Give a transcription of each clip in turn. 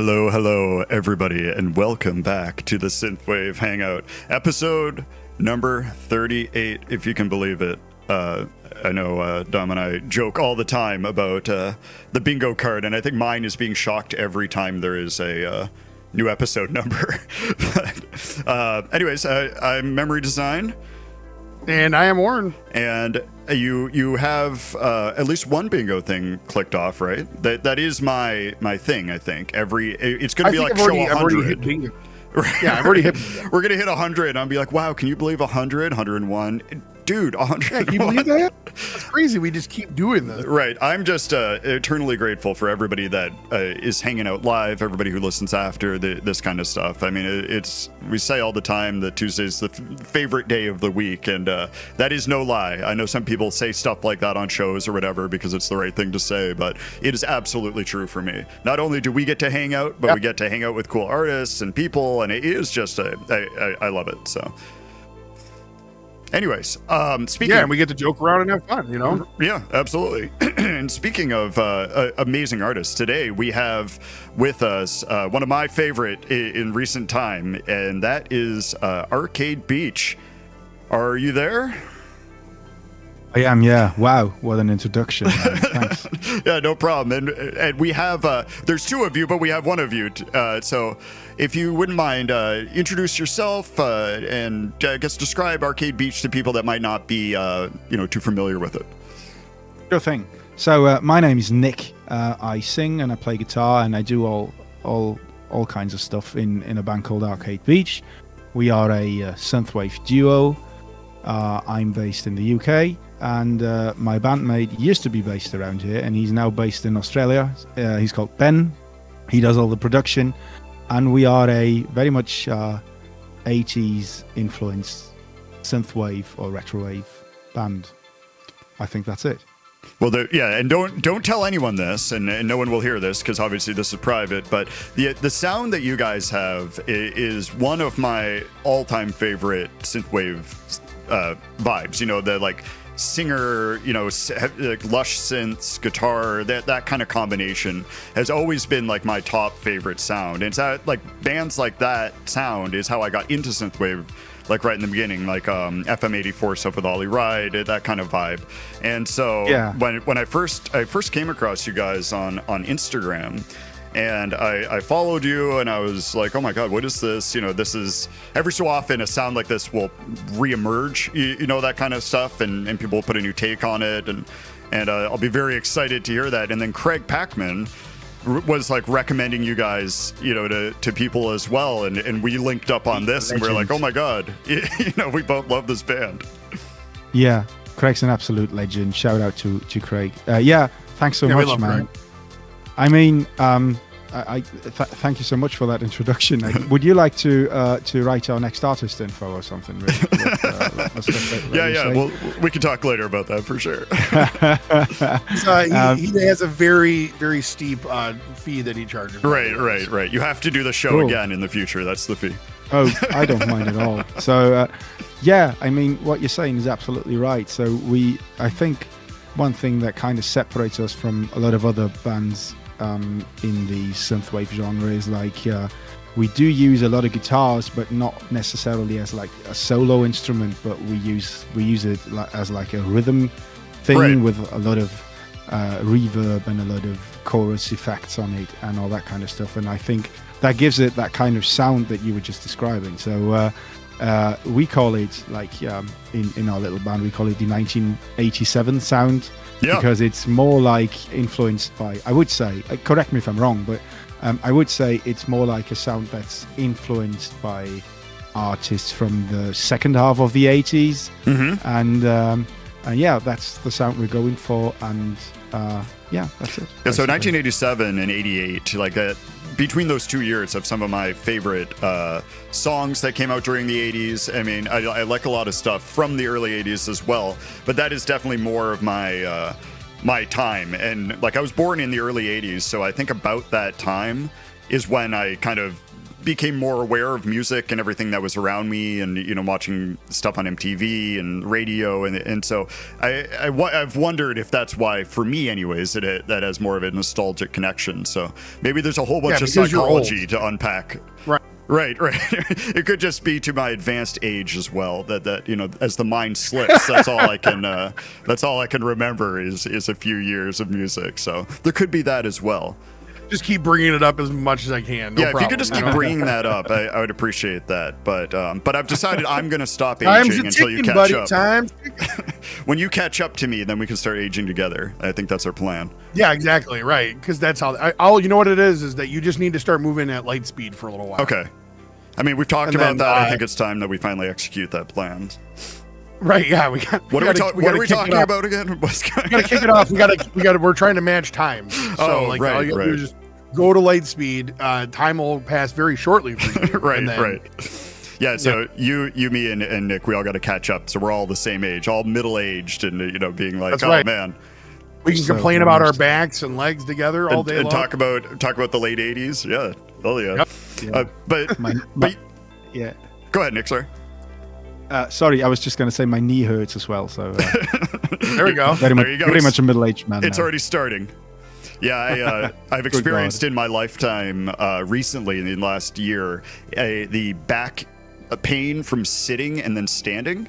Hello, everybody, and welcome back to the Synthwave Hangout, episode number 38, if you can believe it. I know Dom and I joke all the time about the bingo card, and I think mine is being shocked every time there is a new episode number. But, anyways, I'm Memory Design. And I am Woren. And you have at least one bingo thing clicked off, right? That is my thing. I think it's going to be like show 100. I've already hit bingo. Yeah, I've already hit bingo. We're going to hit 100. And I'll be like, wow, can you believe 100, 101? Dude, 101. Yeah, can you believe that? That's crazy. We just keep doing this. Right. I'm just eternally grateful for everybody that is hanging out live, everybody who listens after this kind of stuff. I mean, we say all the time that Tuesday's the favorite day of the week, and that is no lie. I know some people say stuff like that on shows or whatever because it's the right thing to say, but it is absolutely true for me. Not only do we get to hang out, but we get to hang out with cool artists and people, and it is just I love it. So. Anyways, speaking... Yeah, and we get to joke around and have fun, you know? Yeah, absolutely. And speaking of amazing artists, today we have with us one of my favorite in recent time, and that is Arcade Beach. Are you there? I am, yeah. Wow, what an introduction. Thanks. Yeah, no problem. And we have, there's two of you, but we have one of you. So if you wouldn't mind, introduce yourself and I guess describe Arcade Beach to people that might not be, too familiar with it. Sure thing. So my name is Nick. I sing and I play guitar and I do all kinds of stuff in a band called Arcade Beach. We are a synthwave duo. I'm based in the UK. And my bandmate used to be based around here, and he's now based in Australia. He's called Ben. He does all the production, and we are a very much 80s influenced synthwave or retrowave band. I think that's it. Well, and don't tell anyone this, and no one will hear this because obviously this is private. But the sound that you guys have is one of my all-time favorite synthwave vibes. You know, the like. Singer, like lush synths, guitar, that kind of combination has always been like my top favorite sound. And it's like bands like that sound is how I got into synthwave, like right in the beginning, like FM84 Stuff with Ollie Ride, that kind of vibe. And so when I first came across you guys on Instagram, and I followed you, and I was like, oh my God, what is this? This is every so often a sound like this will reemerge, that kind of stuff, and people will put a new take on it, and I'll be very excited to hear that. And then Craig Packman was like recommending you guys, to people as well, and we linked up on this, and we're like, oh my God, we both love this band. Yeah, Craig's an absolute legend. Shout out to Craig. Thanks so much, man. Craig. I mean, thank you so much for that introduction. Would you like to write our next artist info or something? Yeah. Well, we can talk later about that for sure. He has a very, very steep fee that he charges. Right. You have to do the show again in the future. That's the fee. Oh, I don't mind at all. So, I mean, what you're saying is absolutely right. So I think one thing that kind of separates us from a lot of other bands in the synthwave genre is like we do use a lot of guitars, but not necessarily as like a solo instrument, but we use it as like a rhythm thing with a lot of reverb and a lot of chorus effects on it and all that kind of stuff. And I think that gives it that kind of sound that you were just describing. So we call it like in our little band, we call it the 1987 sound. Yeah. Because it's more like influenced by, I would say, correct me if I'm wrong, but I would say it's more like a sound that's influenced by artists from the second half of the 80s. Mm-hmm. And that's the sound we're going for. And that's it. Yeah, so 1987 and 88, like between those 2 years of some of my favorite songs that came out during the 80s. I mean, I like a lot of stuff from the early 80s as well, but that is definitely more of my my time. And like I was born in the early 80s, so I think about that time is when I kind of became more aware of music and everything that was around me, and watching stuff on MTV and radio, and so I've wondered if that's why, for me anyways, that has more of a nostalgic connection. So maybe there's a whole bunch of psychology to unpack. Right. It could just be to my advanced age as well. That as the mind slips, that's all I can remember is a few years of music. So there could be that as well. Just keep bringing it up as much as I can. No problem. If you could just keep bringing that up, I would appreciate that. But I've decided I'm going to stop aging until you catch up. When you catch up to me, then we can start aging together. I think that's our plan. Yeah, exactly. Right. Because that's how you know what it is that you just need to start moving at light speed for a little while. Okay. I mean, we've talked about that. I think it's time that we finally execute that plan. Right. Yeah. What are we talking about again? We got to kick it off. We're trying to match time. So all you got to do is just go to light speed. Time will pass very shortly for you. Right. Yeah. So you, me, and Nick, we all got to catch up. So we're all the same age, all middle aged, and being like, man. We can complain about our backs and legs together all day and long. talk about the late 80s. Yeah. Oh yeah. Yep. But yeah. Go ahead, Nick. Sorry. Sorry, I was just going to say my knee hurts as well. So there we go. Very much a middle-aged man. It's now. already starting. Yeah, I've experienced in my lifetime recently in the last year the back pain from sitting and then standing.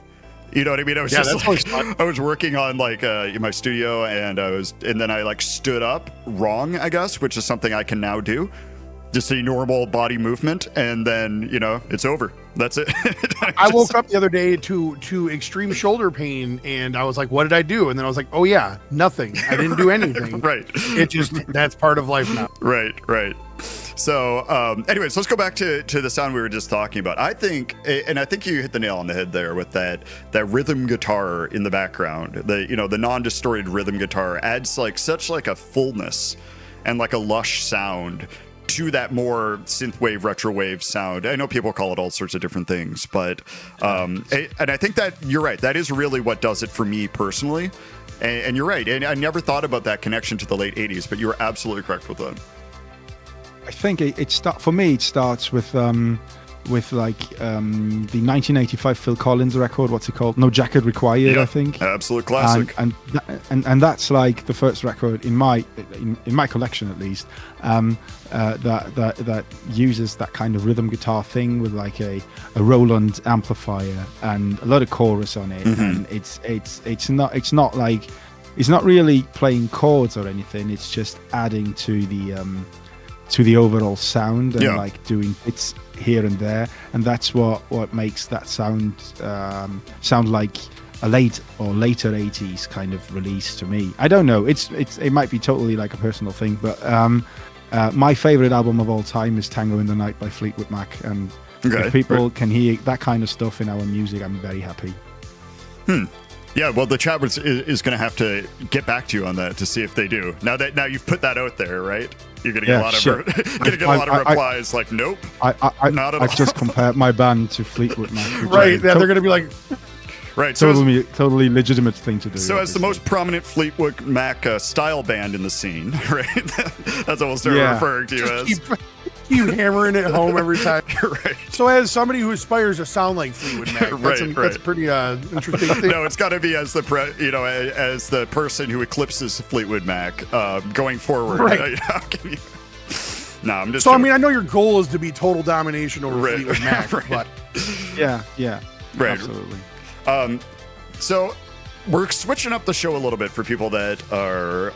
You know what I mean? I was I was working on in my studio, and then I stood up wrong, I guess, which is something I can now do. Just a normal body movement, and then it's over. That's it. I woke up the other day to extreme shoulder pain, and I was like, "What did I do?" And then I was like, "Oh yeah, nothing. I didn't do anything." Right. That's part of life now. Right. So, anyways, let's go back to the sound we were just talking about. I think you hit the nail on the head there with that rhythm guitar in the background. The non-distorted rhythm guitar adds such a fullness and a lush sound to that more synthwave, retrowave sound. I know people call it all sorts of different things, but and I think that you're right. That is really what does it for me personally. And you're right. And I never thought about that connection to the late 80s, but you're absolutely correct with that. I think for me it starts with the 1985 Phil Collins record. What's it called? No Jacket Required. Yeah, I think absolute classic. And that's the first record in my collection, at least, that uses that kind of rhythm guitar thing with a Roland amplifier and a lot of chorus on it. Mm-hmm. And it's not really playing chords or anything. It's just adding to the overall sound and doing bits here and there, and that's what makes that sound like a later 80s kind of release to me. I don't know, it might be totally a personal thing, but my favorite album of all time is Tango in the Night by Fleetwood Mac, and if people can hear that kind of stuff in our music, I'm very happy. Yeah, well, the chat is going to have to get back to you on that to see if they do. Now you've put that out there, right? You're going to get a lot of replies like, nope, not at all. I've just compared my band to Fleetwood Mac. Right, they're going to be like... Right, totally legitimate thing to do. So as the most prominent Fleetwood Mac style band in the scene, right? That's what we'll start referring to you as. Keep hammering it home every time. Right. So as somebody who aspires to sound like Fleetwood Mac, that's a pretty interesting thing. No, it's got to be as the person who eclipses Fleetwood Mac going forward. Right. How can you... No, I'm just. So I know your goal is to be total domination over Fleetwood Mac, but yeah, right, absolutely. So we're switching up the show a little bit for people that are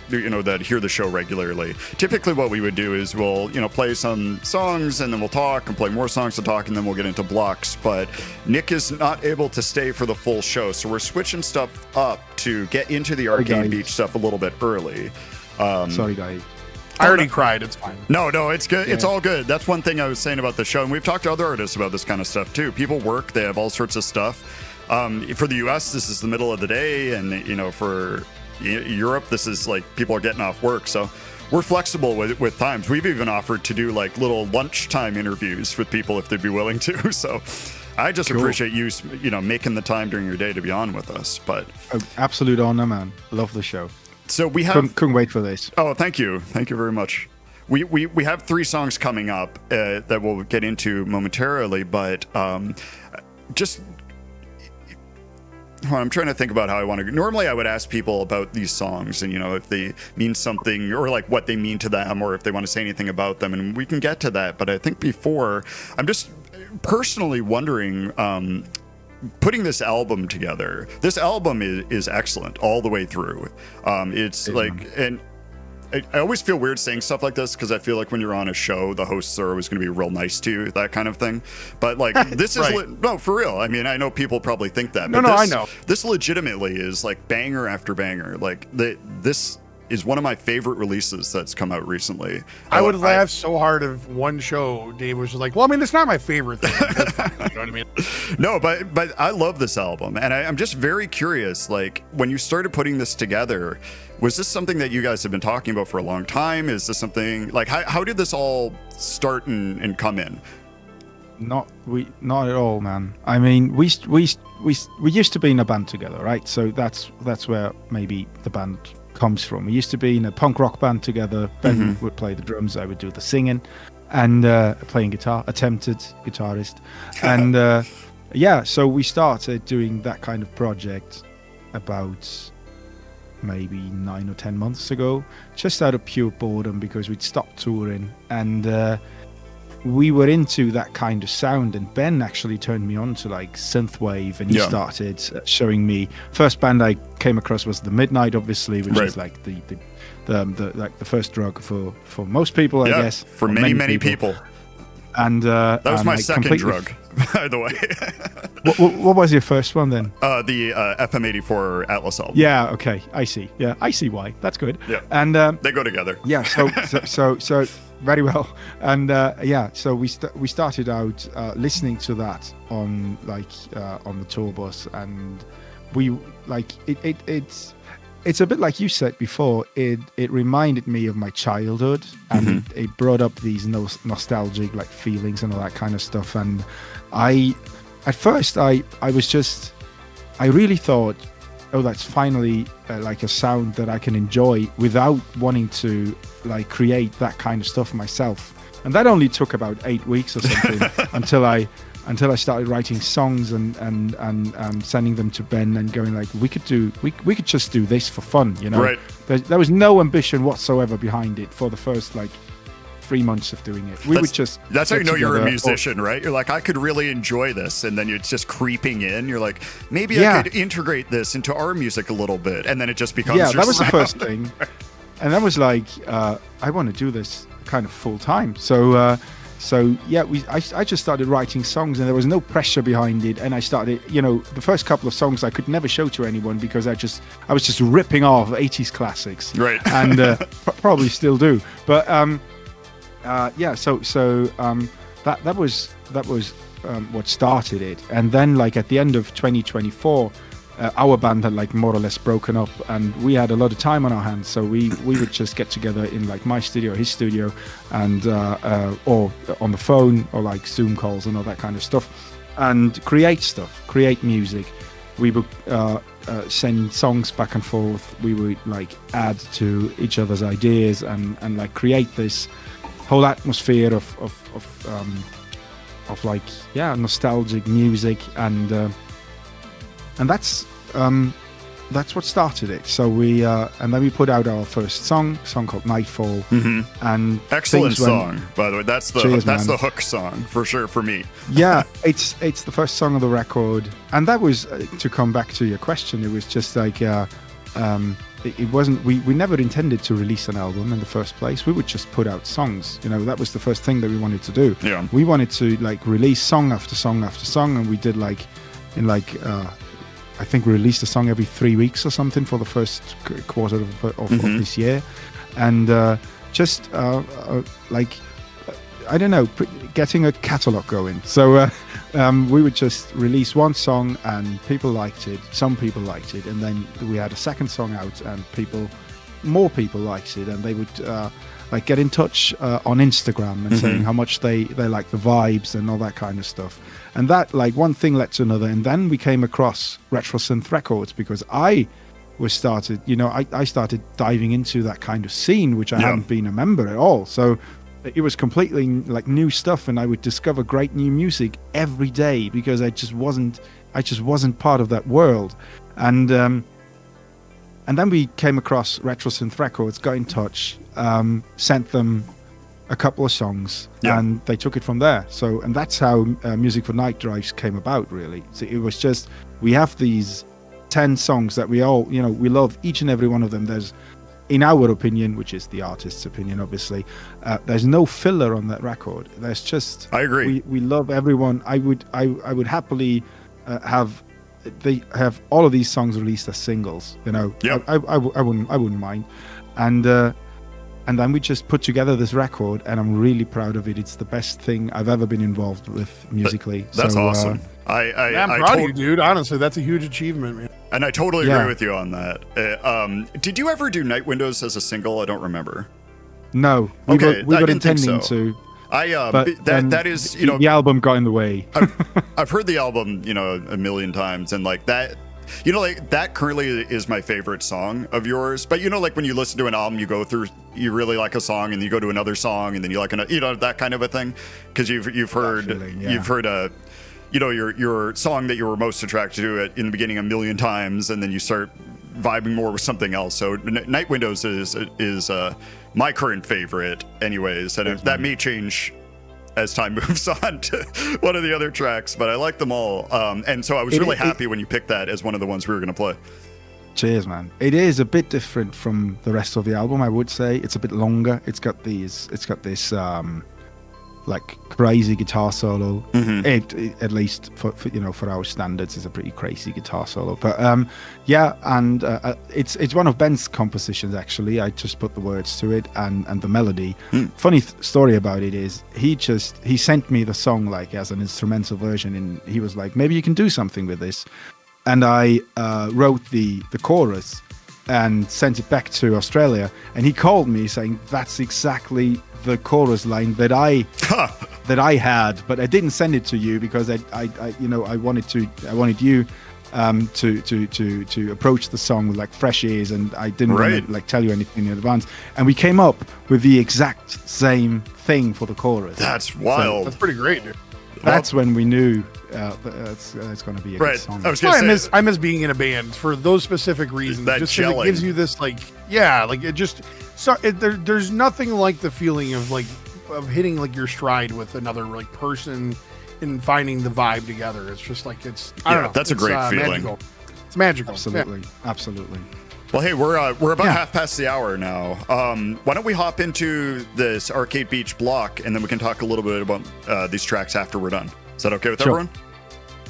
that hear the show regularly. Typically what we would do is we'll play some songs, and then we'll talk and play more songs to talk, and then we'll get into blocks. But Nick is not able to stay for the full show, so we're switching stuff up to get into the Arcade Beach stuff a little bit early. Sorry guys, I already cried. It's fine. No, it's good. Yeah. It's all good. That's one thing I was saying about the show, and we've talked to other artists about this kind of stuff too. People work; they have all sorts of stuff. For the U.S., this is the middle of the day, and for Europe, this is people are getting off work, so we're flexible with times. We've even offered to do little lunchtime interviews with people if they'd be willing to. So I just appreciate you making the time during your day to be on with us. But absolute honor, man. Love the show. So we have couldn't wait for this. Oh, thank you very much. we have 3 songs coming up that we'll get into momentarily, but just. I'm trying to think about how I want to. Normally, I would ask people about these songs and, if they mean something or like what they mean to them or if they want to say anything about them. And we can get to that. But I think before, I'm just personally wondering, putting this album together. This album is excellent all the way through. It's like, and I always feel weird saying stuff like this because I feel like when you're on a show, the hosts are always going to be real nice to you, that kind of thing. But like this is no, for real. I mean, I know people probably think that. But I know. This legitimately is like banger after banger. Like this is one of my favorite releases that's come out recently. I would laugh so hard if one show Dave was just like, well, I mean, it's not my favorite thing. You know what I mean? No, but I love this album, and I'm just very curious. Like when you started putting this together, was this something that you guys have been talking about for a long time? Is this something like how did this all start and come in? Not at all, man. I mean, we used to be in a band together, right? So that's where maybe the band comes from. We used to be in a punk rock band together. Ben would play the drums, I would do the singing, and playing guitar, attempted guitarist. And so we started doing that kind of project about maybe 9 or 10 months ago, just out of pure boredom because we'd stopped touring, and we were into that kind of sound. And Ben actually turned me on to like synthwave, and he started showing me. First band I came across was The Midnight, obviously, which is like the first drug for most people, I guess. For many people. And that was my second drug, by the way. What was your first one then? The FM84 Atlas album. Yeah. Okay. I see. Yeah, I see why. That's good. Yeah. And they go together. Yeah. So very well. And so we started out listening to that on on the tour bus, and we like it's a bit like you said before. It reminded me of my childhood, and it brought up these nostalgic like feelings and all that kind of stuff. And at first I really thought, oh, that's finally like a sound that I can enjoy without wanting to like create that kind of stuff myself. And that only took about 8 weeks or something until I started writing songs and sending them to Ben and going like, we could just do this for fun, Right. There was no ambition whatsoever behind it for the first like 3 months of doing it. That's how you know you're a musician, right? You're like, I could really enjoy this, and then it's just creeping in. You're like, maybe I could integrate this into our music a little bit, and then it just becomes that was the first thing. And then was like, I want to do this kind of full time. I just started writing songs, and there was no pressure behind it. And I started, the first couple of songs I could never show to anyone because I was just ripping off 80s classics, right? And probably still do. But that was what started it. And then like at the end of 2024. Our band had like more or less broken up, and we had a lot of time on our hands, so we would just get together in like my studio, his studio, and or on the phone or like Zoom calls and all that kind of stuff, and create music. We would send songs back and forth. We would like add to each other's ideas and like create this whole atmosphere of like nostalgic music, and that's what started it. So we and then we put out our first song called Nightfall. And excellent song, by the way. That's the hook song for sure for me. Yeah, it's the first song of the record, and that was to come back to your question. It was just like it wasn't. We never intended to release an album in the first place. We would just put out songs. That was the first thing that we wanted to do. Yeah, we wanted to like release song after song after song, and we did I think we released a song every 3 weeks or something for the first quarter of this year. And I don't know, getting a catalog going. So we would just release one song and people liked it. Some people liked it. And then we had a second song out and more people liked it. And they would get in touch on Instagram and saying how much they like the vibes and all that kind of stuff. And that like one thing led to another, and then we came across Retro Synth Records because I was started. I started diving into that kind of scene, which I hadn't been a member at all. So it was completely like new stuff, and I would discover great new music every day because I just wasn't part of that world. And then we came across Retro Synth Records, got in touch, sent them a couple of songs, and they took it from there. So, and that's how Music for Night Drives came about, really. So it was just, we have these 10 songs that we all, we love each and every one of them. There's, in our opinion, which is the artist's opinion, obviously, there's no filler on that record. There's just, I agree. We love everyone. I would happily have all of these songs released as singles. I wouldn't mind. And then we just put together this record, and I'm really proud of it. It's the best thing I've ever been involved with musically. That's awesome. I'm proud of you, dude. Honestly, that's a huge achievement, man. And I totally agree with you on that. Did you ever do Night Windows as a single? I don't remember. No. We were intending to. That is, the album got in the way. I've heard the album, a million times, and like that. That currently is my favorite song of yours. But like when you listen to an album, you go through, you really like a song, and you go to another song, and then you like another, that kind of a thing, because you've heard your song that you were most attracted to in the beginning a million times, and then you start vibing more with something else. So Night Windows is my current favorite, anyways, and that may change as time moves on to one of the other tracks, but I like them all. And so I was really happy when you picked that as one of the ones we were going to play. Cheers, man. It is a bit different from the rest of the album, I would say. It's a bit longer. It's got this like crazy guitar solo. Mm-hmm. At least for our standards, it's a pretty crazy guitar solo. But it's one of Ben's compositions, actually. I just put the words to it and the melody. Funny story about it is he sent me the song like as an instrumental version, and he was like, maybe you can do something with this. And I wrote the chorus and sent it back to Australia, and he called me saying that's exactly the chorus line that I had, but I didn't send it to you because I wanted you to approach the song with like fresh ears, and I didn't want to like tell you anything in advance. And we came up with the exact same thing for the chorus. That's wild. So, that's pretty great, dude. That's when we knew it's going to be a good song. I miss being in a band for those specific reasons. Just because it gives you this there's nothing like the feeling of hitting like your stride with another like person and finding the vibe together. It's just like I don't know. That's a great feeling. Magical. It's magical. Absolutely. Well, hey, we're about half past the hour now. Why don't we hop into this Arcade Beach block, and then we can talk a little bit about these tracks after we're done. Is that okay with everyone?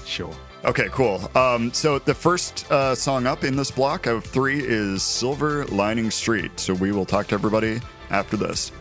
Sure. Okay, cool. So the first song up in this block of 3 is Silver Lining Street. So we will talk to everybody after this.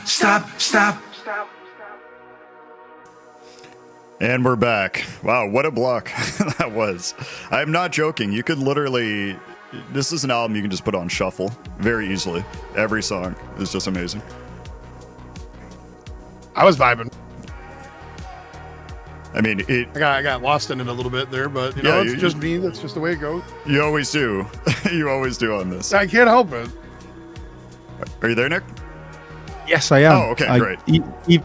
stop. And we're back. Wow, what a block that was. I'm not joking. You could literally... This is an album you can just put on shuffle very easily. Every song is just amazing. I was vibing. I mean, I got lost in it a little bit there, but it's just me. That's just the way it goes. You always do. You always do on this. I can't help it. Are you there, Nick? Yes, I am. Oh, okay, great.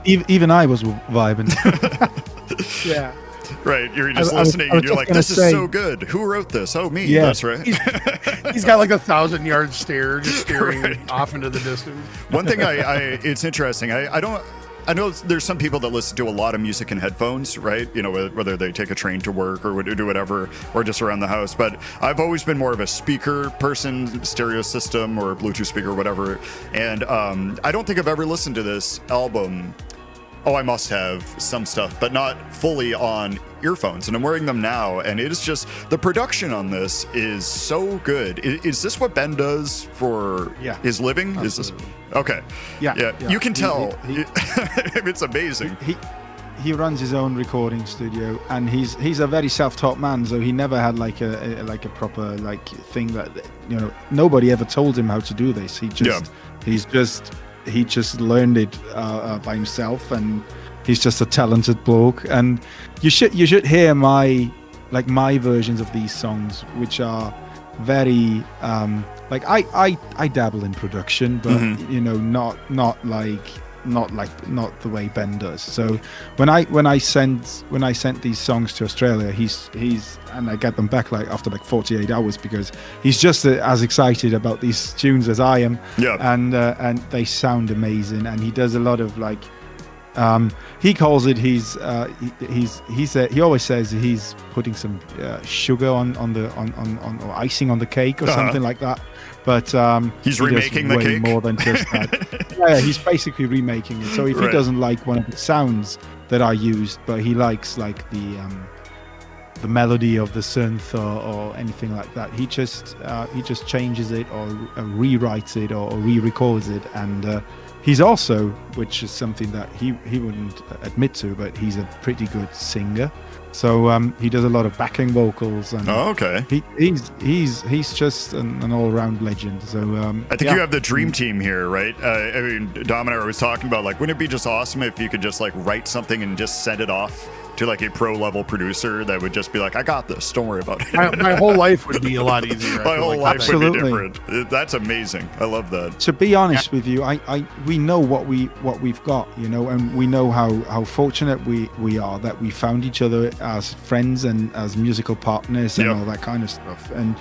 Even I was vibing. Yeah. Right, you're just listening and you're like, this is so good. Who wrote this? Oh, me. Yeah. That's right. He's got like 1,000-yard stare, just staring off into the distance. One thing it's interesting. I know there's some people that listen to a lot of music in headphones, right? You know, whether they take a train to work or do whatever, or just around the house. But I've always been more of a speaker person, stereo system or Bluetooth speaker, whatever. And I don't think I've ever listened to this album. Oh, I must have some stuff, but not fully on earphones. And I'm wearing them now. And it is just, the production on this is so good. Is this what Ben does for his living? Absolutely. Is this? Okay. Yeah. You can tell. It's amazing. He runs his own recording studio, and he's a very self-taught man. So he never had like a proper thing that nobody ever told him how to do this. He just learned it by himself, and he's just a talented bloke. And you should hear my versions of these songs, which are very I dabble in production, but not the way Ben does. So when I sent these songs to Australia, he's and I get them back after 48 hours, because he's just as excited about these tunes as I am. Yeah. And they sound amazing, and he does a lot of he calls it he always says he's putting some sugar on or icing on the cake or something like that. But he's remaking the cake more than just that. Yeah, he's basically remaking it. So if he doesn't like one of the sounds that I used, but he likes the melody of the synth or anything like that, he just changes it or rewrites it or re-records it. And he's also, which is something that he wouldn't admit to, but he's a pretty good singer. So he does a lot of backing vocals, and he's just an all-around legend. So I think you have the dream team here, right? I mean, Dom and I were always talking about wouldn't it be just awesome if you could just write something and just send it off to a pro level producer that would just be I got this, don't worry about it. My whole life would be a lot easier. My whole life would be different. That's amazing. I love that. To be honest with you, we know what we've got, and we know how fortunate we are that we found each other as friends and as musical partners and all that kind of stuff. And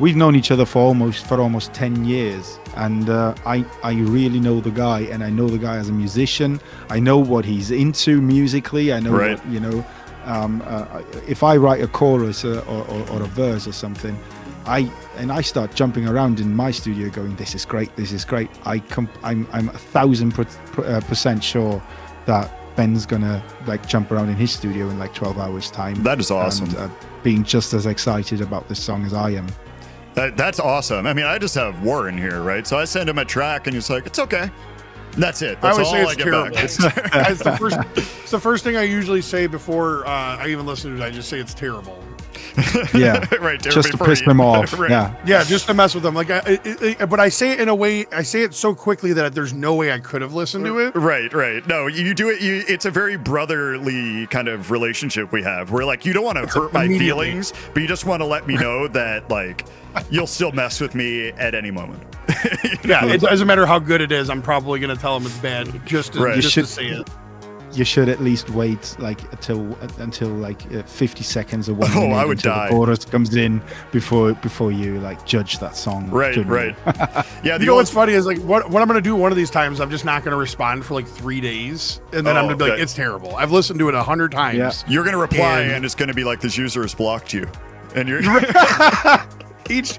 we've known each other for almost 10 years, and I really know the guy, and I know the guy as a musician. I know what he's into musically. I know if I write a chorus or a verse or something, I start jumping around in my studio going, this is great. I'm 1,000% sure that Ben's gonna jump around in his studio in 12 hours time. That is awesome. And, being just as excited about this song as I am. That's awesome. I mean, I just have Woren here, right? So I send him a track, and he's like, "It's okay." And that's it. That's all I get back. It's the first thing I usually say before I even listen to it. I just say it's terrible. Yeah, right. Just to piss them off. Right. Yeah, just to mess with them. But I say it in a way. I say it so quickly that there's no way I could have listened to it. Right. No, you do it. It's a very brother-ly kind of relationship we have. Where you don't want to hurt my feelings, but you just want to let me know that you'll still mess with me at any moment. Yeah, it doesn't matter how good it is. I'm probably going to tell them it's bad just to say it. You should at least wait until 50 seconds or 1 minute I would until die. The chorus comes in before you judge that song. Right. Yeah. What's funny is what I'm going to do one of these times, I'm just not going to respond for 3 days, and then I'm going to be it's terrible. I've listened to it 100 times. Yeah. You're going to reply, and it's going to be this user has blocked you, and you're. Each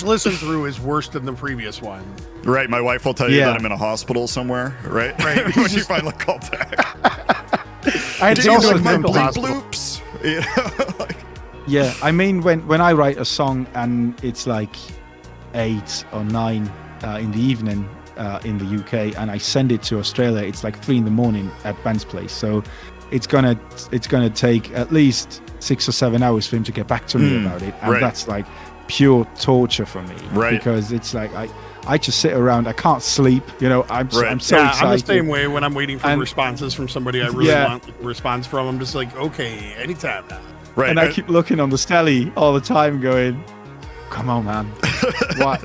listen through is worse than the previous one. Right, my wife will tell you that I'm in a hospital somewhere, right? Right. When you finally call back. I had to do my bloops. Yeah, I mean when I write a song and it's 8 or 9 in the evening, in the UK, and I send it to Australia, it's like 3 a.m. at Ben's place. So it's gonna take at least 6 or 7 hours for him to get back to me about it, and that's like pure torture for me, because it's like I just sit around, I can't sleep, I'm so excited. I'm the same way when I'm waiting for responses from somebody I really want a response from. I'm just like, okay, anytime now. Right. And I keep looking on the stelly all the time going, come on, man. What?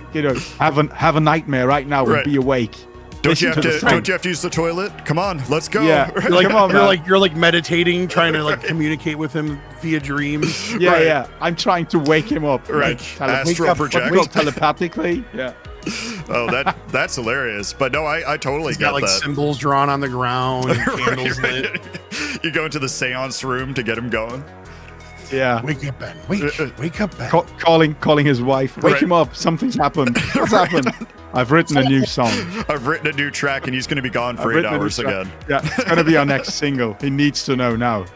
Have a nightmare right now and be awake. Don't you have to use the toilet? Come on, let's go. Yeah. Come on, you're like meditating, trying to like communicate with him via dreams. Yeah. I'm trying to wake him up. Right. Astral project. Telepathically. Yeah. Oh, that's hilarious. But no, I totally get got, that. Symbols drawn on the ground, candles lit. You go into the seance room to get him going. Yeah. Wake up, Ben. Wake up, Ben. Calling his wife. Wake him up. Something's happened. What's happened? I've written a new song. I've written a new track, and he's going to be gone for 8 hours again. Yeah, it's going to be our next single. He needs to know now.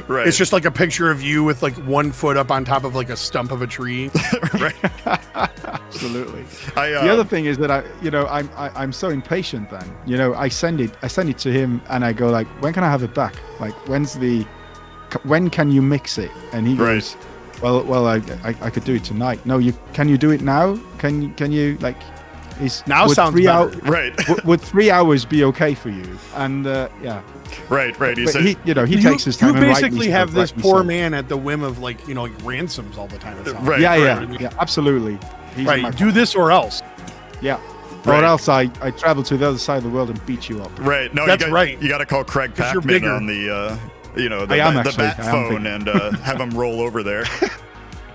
Right. It's just like a picture of you with like 1 foot up on top of like a stump of a tree. Right. Absolutely. The other thing is that I'm so impatient. Then I send it to him, and I go like, when can I have it back? Like when can you mix it? And he goes, well, I could do it tonight. No, can you do it now? Can you like? Now sounds better. Right. Would 3 hours be okay for you? And yeah. Right. He takes his time. You basically have this poor man at the whim of like ransoms all the time. Right. Yeah. Absolutely. Right. Do this or else. Yeah. Or else I travel to the other side of the world and beat you up. Right. No, that's right. You got to call Craig Packman on the the bat phone and have him roll over there.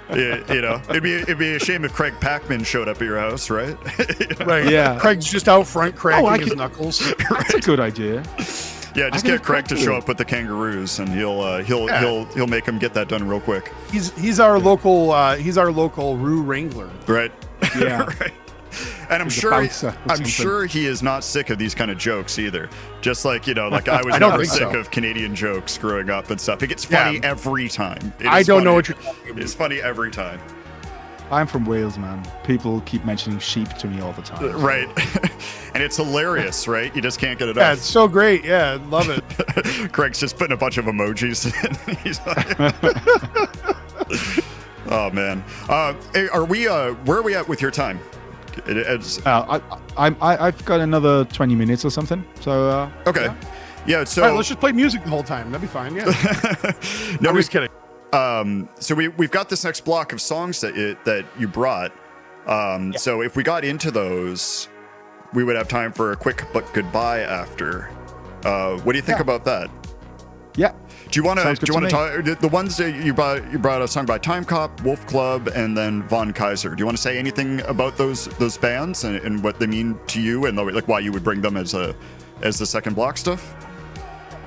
It'd be a shame if Craig Packman showed up at your house, right? Right. Yeah. Craig's just out front cracking his knuckles. That's a good idea. Yeah, just get Craig to show up with the kangaroos, and he'll make him get that done real quick. He's our local Roo Wrangler. Right. Yeah. Right. And I'm sure he is not sick of these kind of jokes either. Just like I was never sick of Canadian jokes growing up and stuff. It gets funny every time. I don't know what you're talking about. It's funny every time. I'm from Wales, man. People keep mentioning sheep to me all the time. So. Right. And it's hilarious, right? You just can't get it off. Yeah, it's so great. Yeah, love it. Craig's just putting a bunch of emojis in. He's like, oh, man. Where are we at with your time? I've got another 20 minutes or something. So okay, yeah. So all right, let's just play music the whole time. That'd be fine. Yeah. No, I'm just kidding. So we've got this next block of songs that you brought. So if we got into those, we would have time for a quick but goodbye after. What do you think about that? Yeah. Do you want to talk the ones that you brought a song by Time Cop, Wolf Club, and then Von Kaiser? Do you want to say anything about those bands and what they mean to you and like why you would bring them as the second block stuff?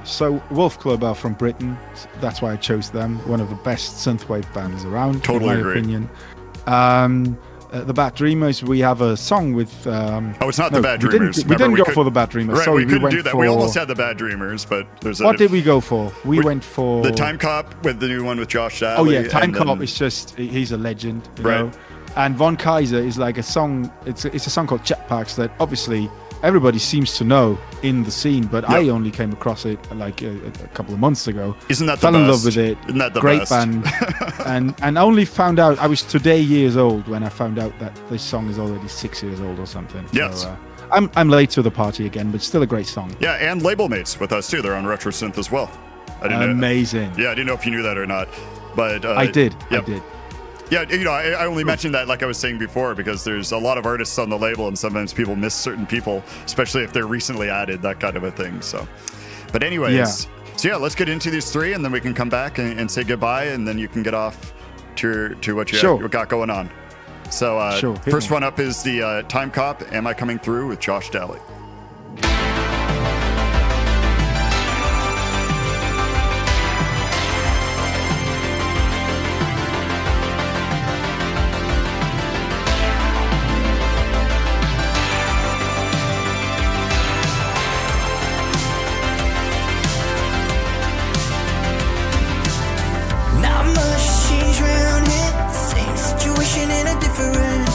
So Wolf Club are from Britain. That's why I chose them. One of the best synthwave bands around. Totally in my agree. Opinion. The Bad Dreamers, we have a song with... it's not the Bad Dreamers. We didn't go for the Bad Dreamers. Right, Sorry, we couldn't do that. We almost had the Bad Dreamers, but there's What did we go for? We went for... The Time Cop with the new one with Josh Daly. Oh, yeah, Time Cop is just... He's a legend, you know? And Von Kaiser is like a song... It's a song called Jetpacks that obviously everybody seems to know in the scene, but I only came across it like a couple of months ago. Isn't that the Fell best? in love with it. Isn't that the Great best? band. and only found out, I was today years old when I found out that this song is already 6 years old or something. Yes. So, I'm late to the party again, but still a great song. Yeah, and label mates with us too. They're on Retro Synth as well. Amazing. Yeah, I didn't know if you knew that or not, but I did. Yep. I did. Yeah, I only mentioned that like I was saying before because there's a lot of artists on the label and sometimes people miss certain people, especially if they're recently added, that kind of a thing. So, but anyways, let's get into these three and then we can come back and say goodbye and then you can get off to what you got going on. So first one up is the Time Cop, Am I Coming Through with Josh Daly. In a different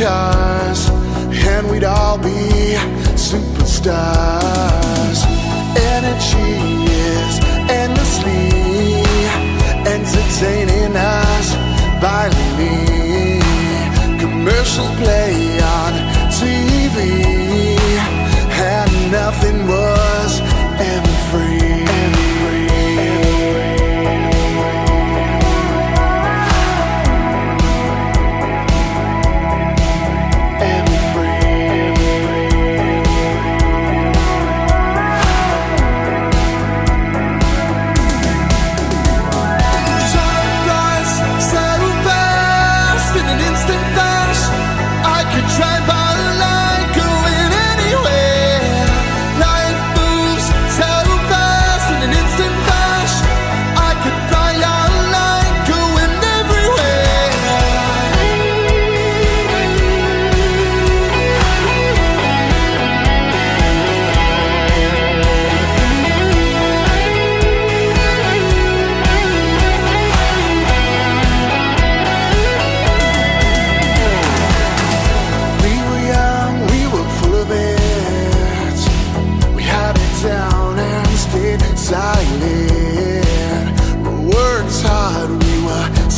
cars, and we'd all be superstars. Energy is endlessly entertaining us violently. Commercials play on TV, and nothing was ever free.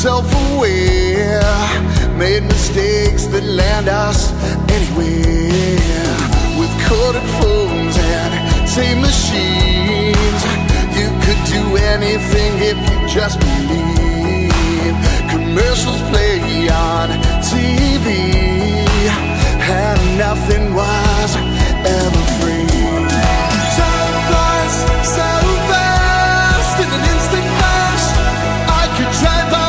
Self-aware, made mistakes that land us anywhere. With coded phones and tape machines, you could do anything if you just believe. Commercials play on TV, and nothing was ever free. Time flies so fast in an instant flash. I could drive by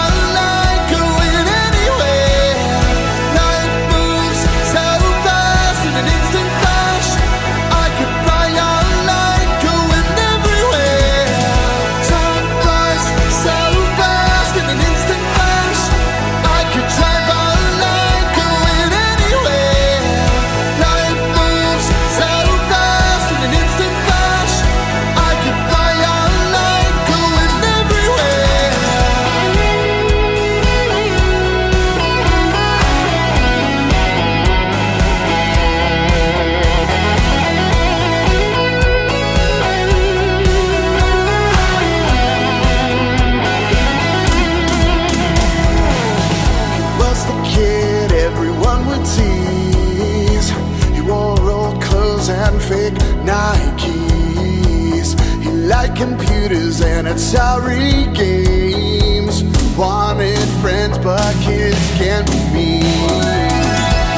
fake Nikes. He liked computers and Atari games. Wanted friends, but kids can't be me.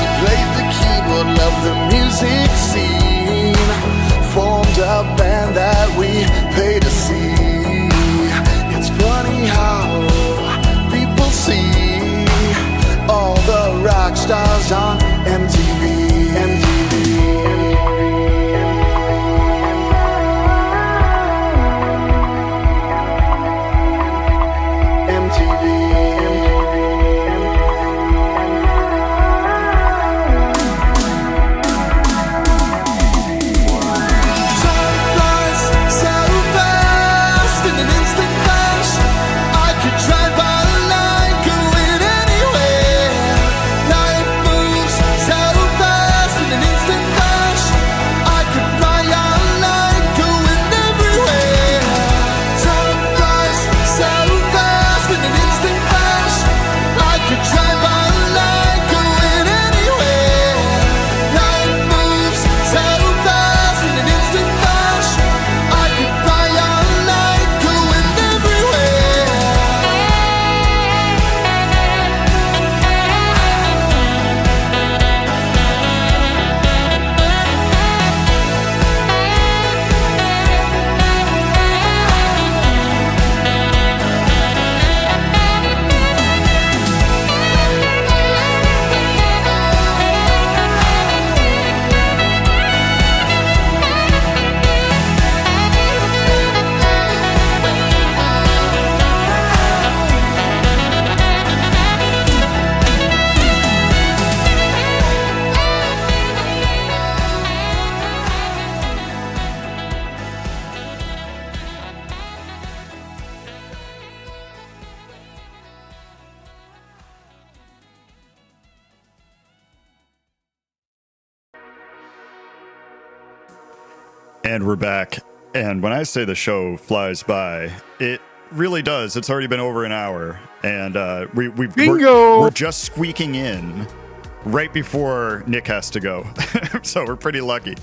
He played the keyboard, loved the music scene. Formed a band that we paid to see. It's funny how people see all the rock stars on MTV. And we're back. And when I say the show flies by, it really does. It's already been over an hour. And we're just squeaking in right before Nick has to go. So we're pretty lucky.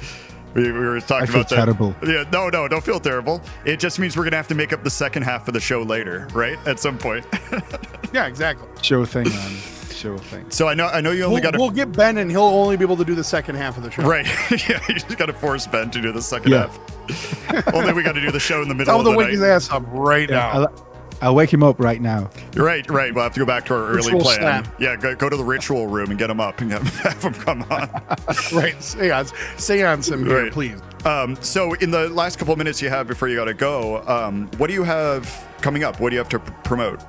We were talking about that. Terrible. Yeah, no, don't feel terrible. It just means we're going to have to make up the second half of the show later, right? At some point. Yeah, exactly. Sure thing, man. Sure thing. So I know you only got to... We'll get Ben, and he'll only be able to do the second half of the show. Right. Yeah, you just got to force Ben to do the second half. Only we got to do the show in the middle Tell of the him to wake night. his ass up right now. I'll wake him up right now. Right. We'll have to go back to our early Ritual plan. snap. Yeah, go to the ritual room and get him up and have him come on. Right. Seance him here, please. So in the last couple of minutes you have before you got to go, what do you have coming up? What do you have to promote?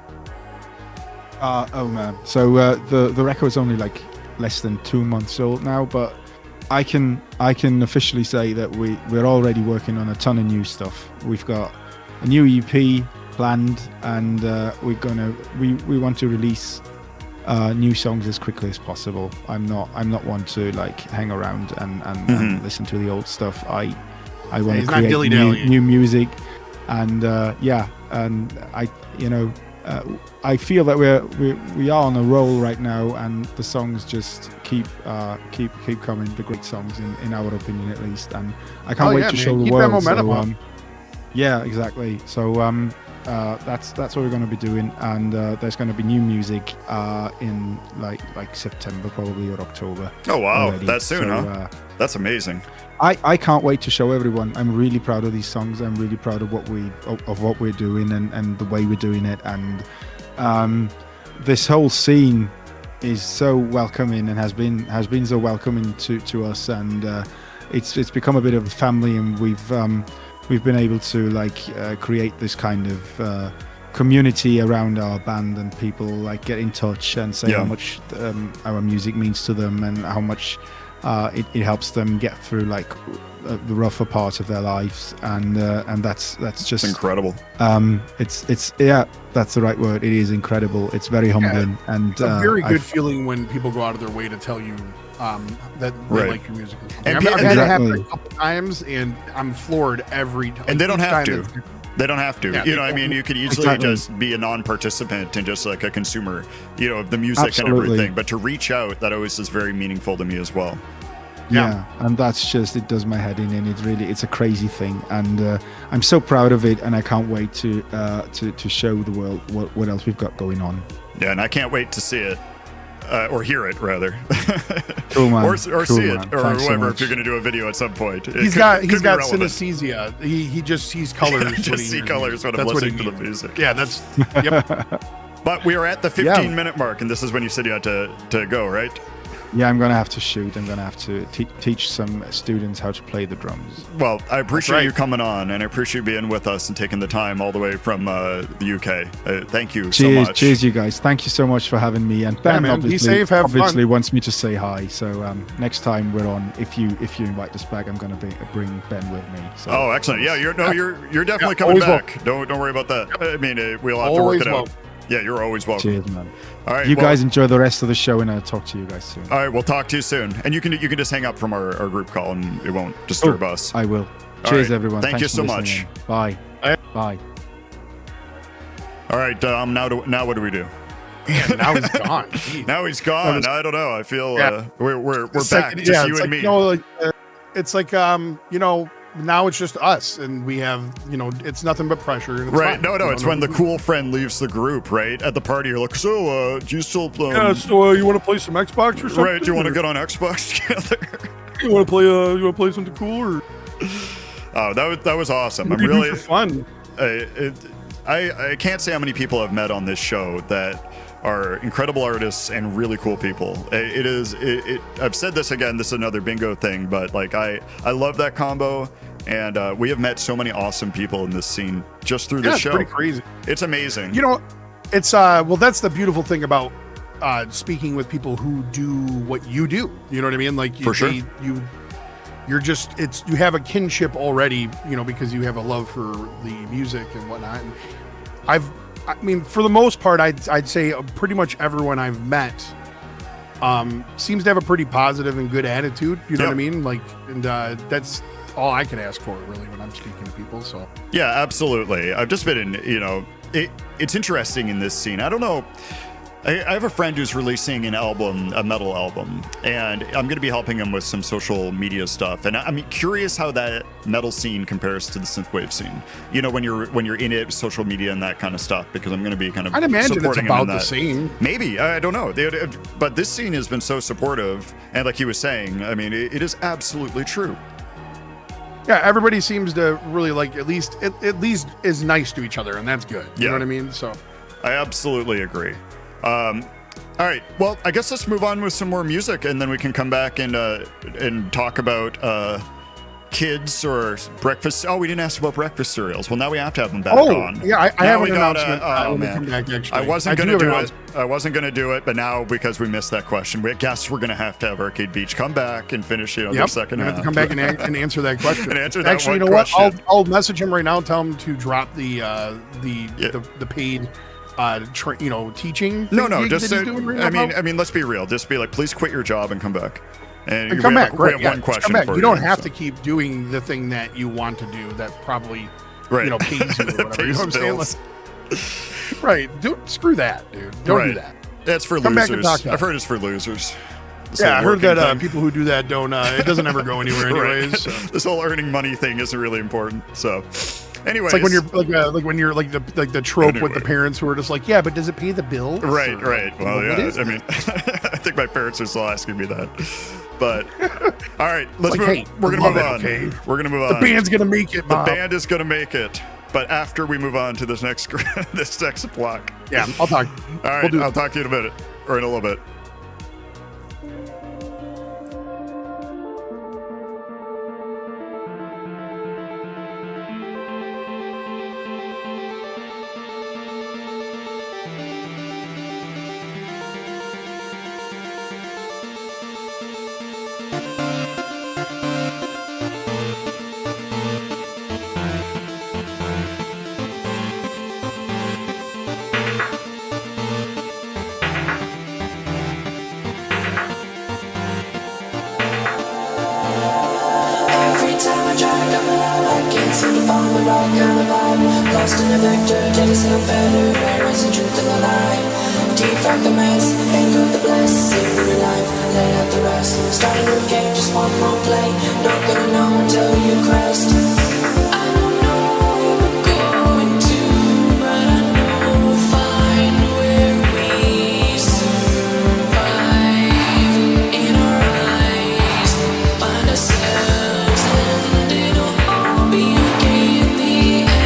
Oh man. So the record's only like less than 2 months old now, but I can officially say that we're already working on a ton of new stuff. We've got a new EP planned, and we want to release new songs as quickly as possible. I'm not one to like hang around and listen to the old stuff. I want to create new music, and I feel that we are on a roll right now, and the songs just keep coming. The great songs, in our opinion, at least. And I can't wait to show the world. Keep that momentum up. Yeah, exactly. So that's what we're going to be doing, and there's going to be new music in like September probably, or October. Oh wow, already. That's soon, so, huh? That's amazing. I can't wait to show everyone. I'm really proud of these songs. I'm really proud of what we're doing and the way we're doing it. And this whole scene is so welcoming and has been so welcoming to us. And it's become a bit of a family. And we've been able to create this kind of community around our band, and people like get in touch and say how much our music means to them, and how much it helps them get through the rougher parts of their lives, and that's just incredible. It's that's the right word. It is incredible. It's very humbling, and it's a very good feeling when people go out of their way to tell you that they like your music. I've had it happen a couple times, and I'm floored every time. And they don't have to. They don't have to. Yeah, I mean, you could easily just be a non-participant and just like a consumer, of the music and everything. But to reach out, that always is very meaningful to me as well. Yeah, and that's just, it does my head in, and it's a crazy thing, and I'm so proud of it, and I can't wait to show the world what else we've got going on. Yeah, and I can't wait to see it. Or hear it, rather. Cool, man. or cool, see man. it, or Thanks whatever, so if you're going to do a video at some point. He's got synesthesia. He just sees colors. Just see colors when I'm listening to the music. Yeah, that's... Yep. But we are at the 15-minute mark, and this is when you said you had to go, right? Yeah, I'm going to have to shoot. I'm going to have to teach some students how to play the drums. Well, I appreciate you coming on, and I appreciate you being with us and taking the time all the way from the UK. Thank you so much. Cheers, you guys. Thank you so much for having me. And Ben obviously wants me to say hi. So next time we're on, if you invite us back, I'm going to bring Ben with me. So, oh, excellent. Yeah, you're definitely coming back. Don't worry about that. I mean, we'll have to work it out. Yeah, you're always welcome. Cheers, man. All right, you guys enjoy the rest of the show, and I'll talk to you guys soon. All right, we'll talk to you soon. And you can just hang up from our group call, and it won't disturb us. I will. Cheers, everyone. Thanks you so much. Bye. Bye. All right, now what do we do? Man, now he's gone. Now he's gone. I don't know. I feel we're back. Just you and me. It's like now it's just us, and we have, it's nothing but pressure. And it's right. fine. No. It's when the cool friend leaves the group, right? At the party, you're like, so, do you still... so you want to play some Xbox or something? Right, do you want to get on Xbox together? You want to play something cool? Or... Oh, that was awesome. I'm really... fun. I can't say how many people I've met on this show that are incredible artists and really cool people. I've said this again, this is another bingo thing, but I love that combo, and we have met so many awesome people in this scene just through this show. It's pretty crazy. It's amazing. It's that's the beautiful thing about speaking with people who do what you do. You know what I mean? For sure. You're just, you have a kinship already, because you have a love for the music and whatnot. And I mean, for the most part, I'd say pretty much everyone I've met seems to have a pretty positive and good attitude. You know Yep. what I mean? Like, and that's all I can ask for, really, when I'm speaking to people. So Yeah, absolutely. I've just been in, it's interesting in this scene. I don't know. I have a friend who's releasing an album, a metal album, and I'm going to be helping him with some social media stuff. And I'm curious how that metal scene compares to the synthwave scene. When you're in it, social media and that kind of stuff. Because I'm going to be kind of I'd imagine it's supporting him about in the that. same. Maybe, I don't know. But this scene has been so supportive, and like he was saying, I mean, it is absolutely true. Yeah, everybody seems to really like at least is nice to each other, and that's good. You Yeah. know what I mean? So I absolutely agree. All right. Well, I guess let's move on with some more music, and then we can come back and talk about kids or breakfast. Oh, we didn't ask about breakfast cereals. Well, now we have to have them back on. Yeah, I Now have we an gotta- announcement. oh, when we man. come back, actually. I wasn't do going to have an do it. announcement. I wasn't going to do it, but now because we missed that question, we guess we're going to have Arcade Beach come back and finish the Yep, second you half. have to come back and answer that question. And answer that Actually, one you know what? question. I'll message him right now. And tell him to drop the paid, teaching. No, gig just that he's doing right now. I mean, let's be real. Just be like, please quit your job and come back. And come back. We Right? have Yeah, one just question come back. for You don't have so. to keep doing the thing that you want to do. That probably Right. pays you or whatever. You know what I'm saying? Bills. Like, right. Screw that, dude. Don't do Right. that. That's for Come back and losers. talk to us. I've heard it's for losers. This Yeah, I whole heard that working thing. people who do that don't. It doesn't ever go anywhere, anyways. Right. So. This whole earning money thing isn't really important. So, anyways, It's like when you're like the trope with the Anyway. parents who are just like, yeah, but does it pay the bill? right. Well, What yeah. is I mean, I think my parents are still asking me that. But all right, let's like, move. hey, We're gonna love move it, on. okay? We're gonna move The on. band's gonna make it, The Bob. band is gonna make it. But after we move on to this next block. Yeah, I'll talk. All right, We'll do I'll talk to you in a minute or in a little bit. Every time I try to come alive, I can't seem to find the right kind of vibe. Lost in a vector, did it sound better? Where is the truth and the lie? Defract the mess, anchor the bless. Save your life, lay out the rest. Start a new game, just one more play. Not gonna know until you crest. I don't know where we're going to, but I know we'll find where we survive. In our eyes, find ourselves, and it'll all be okay in the end.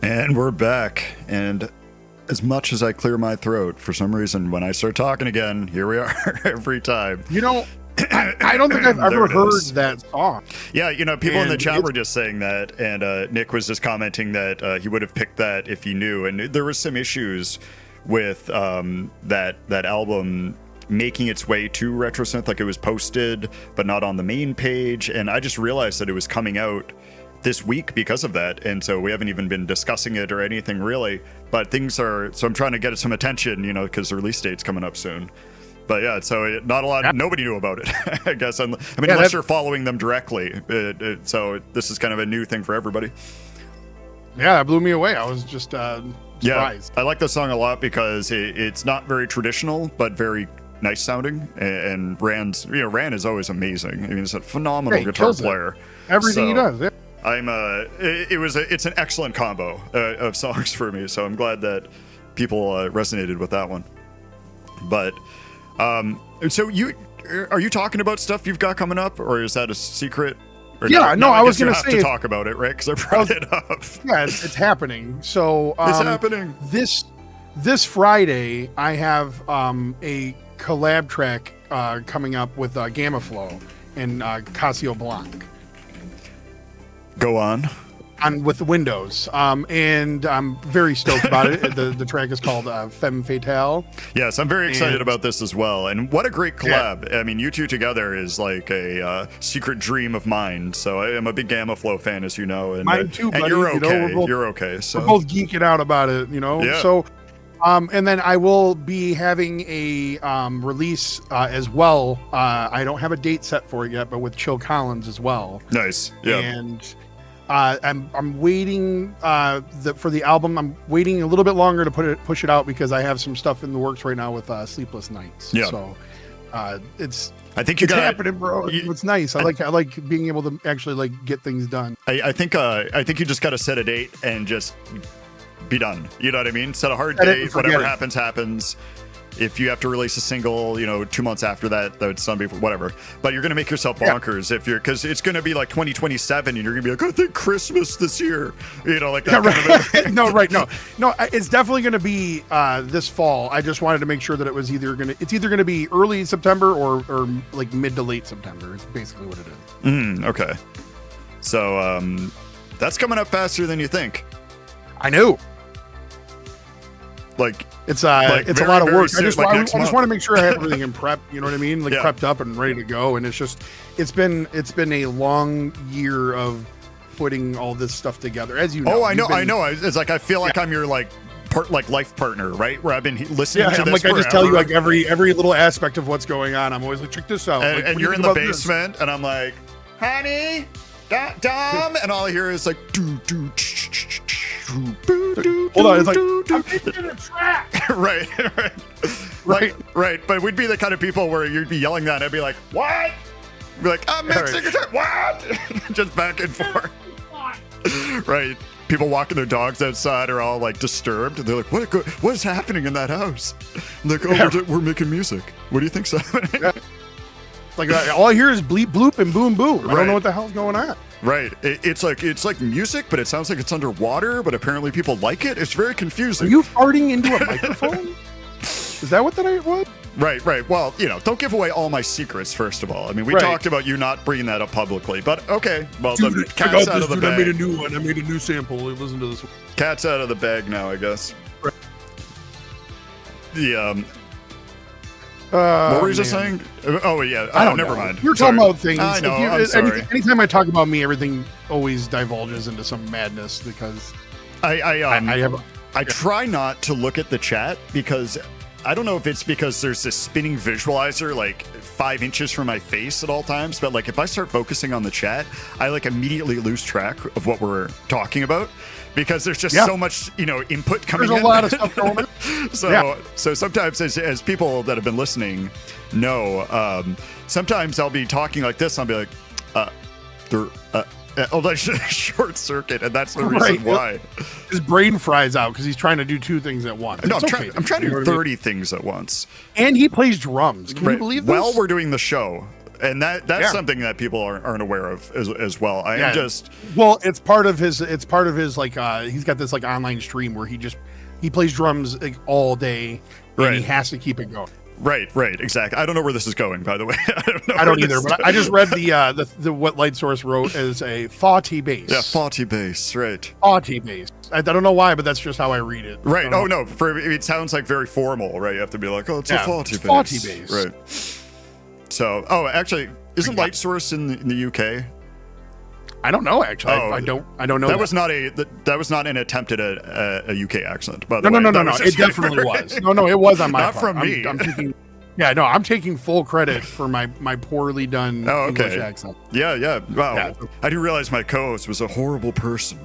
And we're back. And as much as I clear my throat, for some reason, when I start talking again, here we are every time. You know, I don't think I've ever heard that song. Yeah, you know, people in the chat were just saying that, and Nick was just commenting that he would have picked that if he knew. And there was some issues with that album making its way to RetroSynth, like it was posted, but not on the main page. And I just realized that it was coming out this week because of that, and so we haven't even been discussing it or anything really, but things are, so I'm trying to get some attention, you know, because the release date's coming up soon. But yeah, so not a lot, nobody knew about it. I guess, unless you're following them directly, so this is kind of a new thing for everybody. Yeah, that blew me away. I was just surprised. Yeah, I like the song a lot because it's not very traditional, but very nice sounding, and Ran is always amazing. I mean, he's a phenomenal guitar player. Everything he does, yeah. It's an excellent combo of songs for me, so I'm glad that people resonated with that one. But so are you talking about stuff you've got coming up, or is that a secret? Or yeah, no, I was going to say talk about it, right? Because I brought it up. Yeah, it's happening. So it's happening this Friday. I have a collab track coming up with Gamma Flow and Casio Blanc. Go on. With Windows, and I'm very stoked about it. The track is called Femme Fatale. Yes, I'm very excited about this as well. And what a great collab. Yeah. I mean, you two together is like a secret dream of mine. So I am a big Gamma Flow fan, as you know. And, mine too, buddy. And you're okay. You know, you're okay. So we're both geeking out about it, you know. Yeah. So, and then I will be having a release as well. I don't have a date set for it yet, but with Chill Collins as well. Nice. Yeah. And I'm waiting for the album. I'm waiting a little bit longer to push it out because I have some stuff in the works right now with Sleepless Nights. Yeah. So I think it's happening, bro. It's nice. I like being able to actually like get things done. I think you just got to set a date and just be done. You know what I mean? Set a hard date. Whatever happens. If you have to release a single, 2 months after that's some people, whatever. But you're going to make yourself bonkers because it's going to be like 2027 and you're going to be like, I think Christmas this year, like that. Yeah, right. No, it's definitely going to be this fall. I just wanted to make sure that it's either going to be early September or like mid to late September. It's basically what it is. Okay. So that's coming up faster than you think. I know. Like it's a lot of work. I just want to make sure I have everything in prep. You know what I mean? Like prepped up and ready to go. And it's been a long year of putting all this stuff together. As you know. Oh, I know. It's like I feel like I'm your life partner, right? Where I've been listening to I'm this. Like forever. I just tell you like every little aspect of what's going on. I'm always like, check this out. And you're in the basement, and I'm like, honey, Dom, and all I hear is like hold on, it's like I'm in a track. Right. But we'd be the kind of people where you'd be yelling that, and I'd be like, what? Be like, I'm mixing a track. What? Just back and forth. Right. People walking their dogs outside are all like disturbed. They're like, what is happening in that house? I'm like, we're making music. What do you think's happening? Yeah. Like all I hear is bleep bloop and boom boom. I don't know what the hell's going on. Right. It's like music, but it sounds like it's underwater, but apparently people like it. It's very confusing. Are you farting into a microphone? Is that what that was? Right. Well, don't give away all my secrets, first of all. I mean, we talked about you not bringing that up publicly, but okay. Well, dude, the cat's out of the bag. I made a new one. I made a new sample. Listen to this one. Cat's out of the bag now, I guess. Right. What were you just saying? Oh, yeah. I don't never know. mind. You're talking about things. I know. I'm sorry. Anytime I talk about me, everything always divulges into some madness because I try not to look at the chat because I don't know if it's because there's this spinning visualizer like 5 inches from my face at all times, but like if I start focusing on the chat, I like immediately lose track of what we're talking about. Because there's just so much, input coming in. There's a lot of stuff going on. So sometimes, as people that have been listening know, sometimes I'll be talking like this. I'll be like, I'll like short circuit, and that's the reason why. His brain fries out because he's trying to do 2 things at once. No, I'm trying to do 30 things at once. And he plays drums. Can you believe this? While we're doing the show. and that's something that people aren't aware of as well. I am just it's part of his like he's got this like online stream where he plays drums like all day, and he has to keep it going. Right, exactly. I don't know where this is going, by the way. I don't either, but I just read the what Light Source wrote as a faulty bass. Yeah, faulty bass, right. Faulty bass. I don't know why, but that's just how I read it. Right. Oh, no. It sounds like very formal, right? You have to be like, it's a faulty bass. Faulty bass. Right. So, actually, isn't Light Source in the UK? I don't know, actually. I don't know. That was not an attempt at a UK accent, by the way. No. It definitely was. No, it was on my part. Not from me. I'm taking full credit for my poorly done English accent. Yeah. Wow. Yeah. I didn't realize my co-host was a horrible person.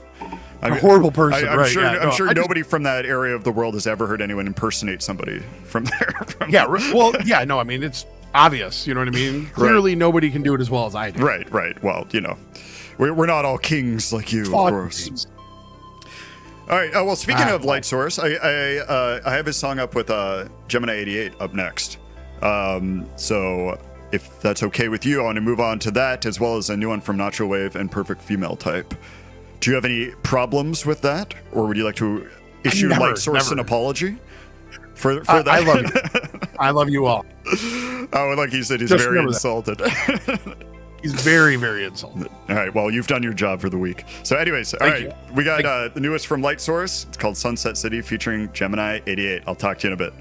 Horrible person, I'm right? I'm sure nobody from that area of the world has ever heard anyone impersonate somebody from there. I mean, it's obvious. You know what I mean? Clearly, nobody can do it as well as I do. Right. Well, we're not all kings like you, of course. All right. Well, speaking of Light Source, I have his song up with Gemini 88 up next. So if that's okay with you, I want to move on to that, as well as a new one from Nacho Wave and Perfect Female Type. Do you have any problems with that, or would you like to issue Light Source an apology for that? I love you. I love you all. Oh, like he said, he's just very insulted. He's very, very insulted. All right. Well, you've done your job for the week. So anyways, all right. We got the newest from Light Source. It's called Sunset City featuring Gemini 88. I'll talk to you in a bit.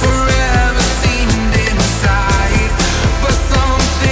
Forever seemed inside, but something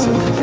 listen.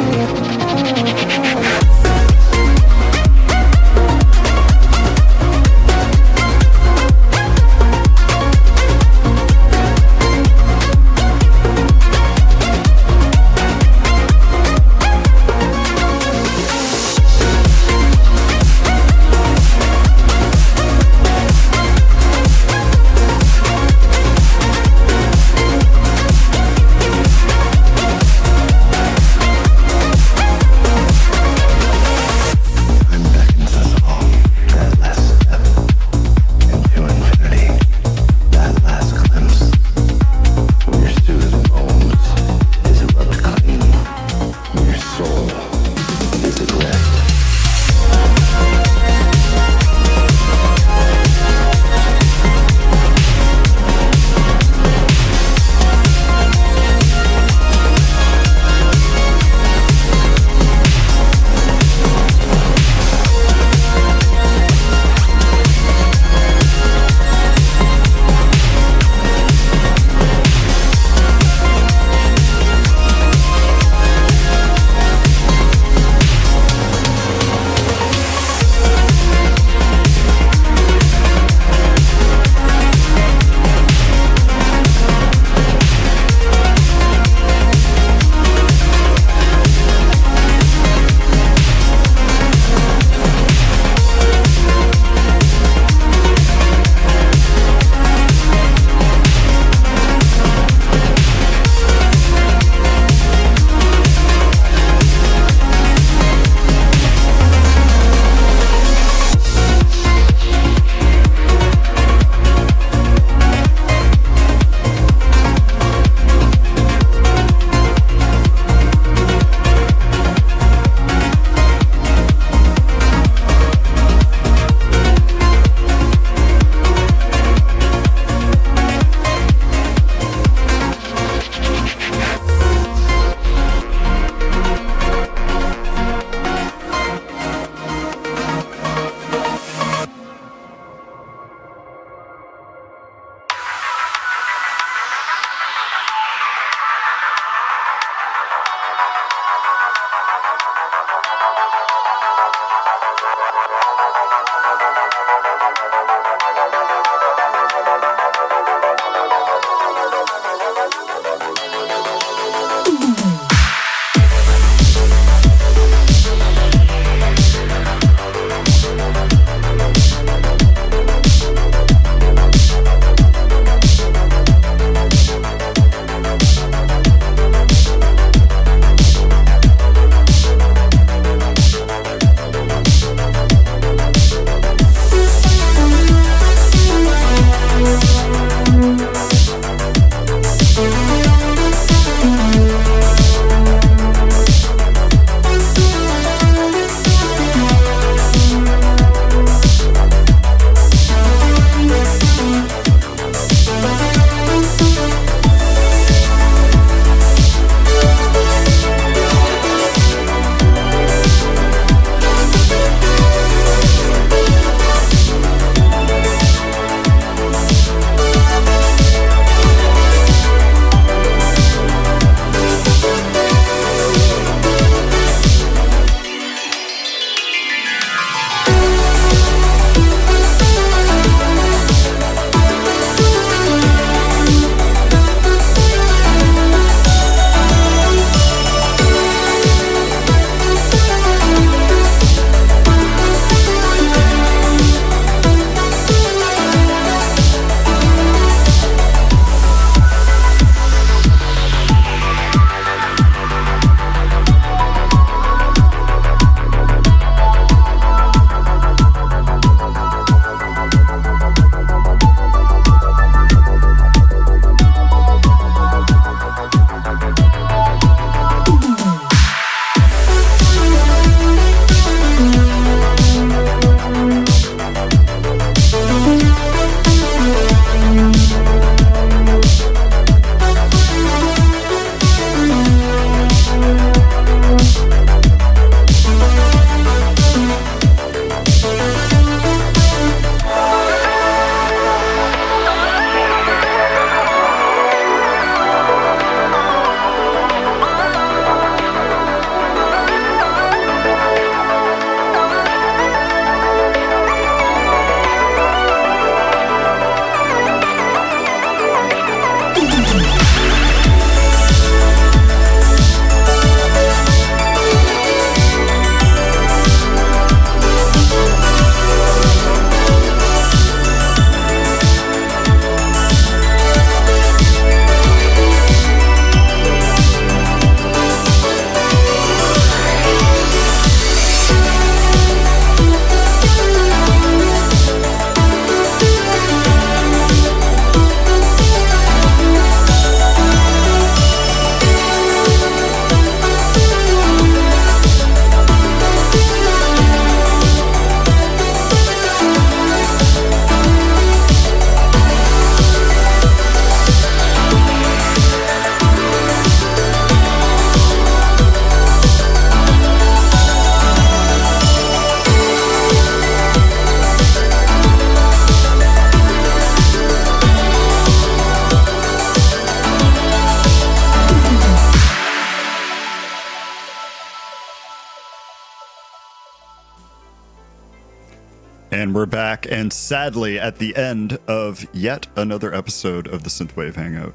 And we're back, and sadly at the end of yet another episode of the Synthwave Hangout.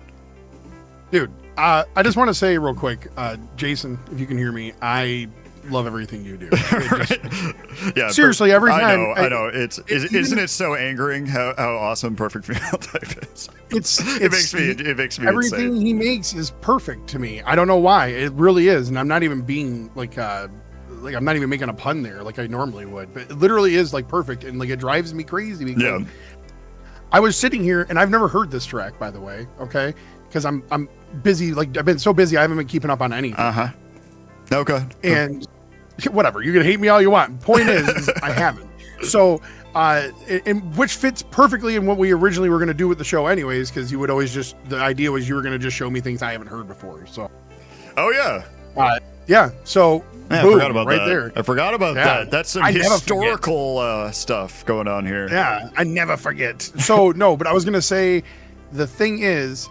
Dude, I just want to say real quick, Jason, if you can hear me, I love everything you do. Yeah, seriously, every time. I know. Isn't it so angering how awesome Perfect Female Type is? It makes me everything insane. he makes is perfect to me. I don't know why. It really is, and I'm not even being like I'm not even making a pun there like I normally would, but it literally is like perfect, and like it drives me crazy because I was sitting here and I've never heard this track, by the way, okay? Because I'm busy, like I've been so busy I haven't been keeping up on anything. Okay. And whatever, you can hate me all you want. Point is I haven't. So which fits perfectly in what we originally were going to do with the show anyways, because you would always the idea was you were going to just show me things I haven't heard before. So yeah, so I boom, forgot about right that. there. I forgot about that. That's some historical stuff going on here. Yeah, I never forget. So no, but I was gonna say, the thing is,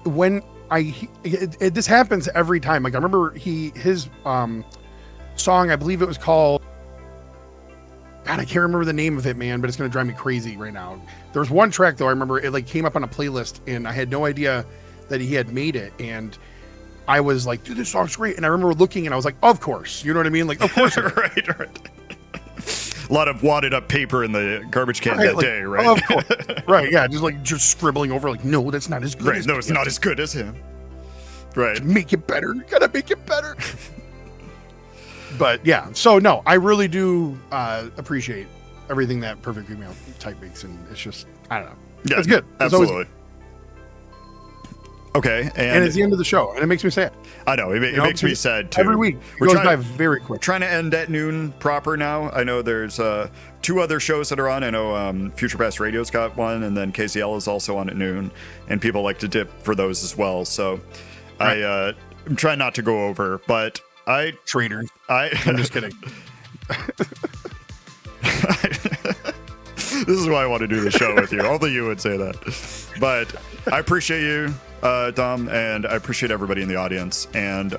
when this happens every time. Like I remember his song, I believe it was called. God, I can't remember the name of it, man, but it's gonna drive me crazy right now. There was one track though, I remember it like came up on a playlist, and I had no idea that he had made it, and I was like, dude, this song's great. And I remember looking and I was like, of course. You know what I mean? Like, of course. right. A lot of wadded up paper in the garbage can that day, right? Of course. Right, yeah. Just scribbling over like, no, that's not as good as no, it's not as good as him. Right. Make it better. You gotta make it better. But yeah, so no, I really do appreciate everything that Perfect Female Type makes. And it's just, I don't know. Yeah, it's good. Absolutely. Always... Okay, and it's the end of the show, and it makes me sad. I know it makes me sad too. Every week it goes by very quick. Trying to end at noon proper now. I know there's 2 other shows that are on. I know Future Past Radio's got one, and then KZL is also on at noon, and people like to dip for those as well. So right. I'm trying not to go over, but I'm just kidding. This is why I want to do the show with you. Only you would say that. But I appreciate you, Dom, and I appreciate everybody in the audience. And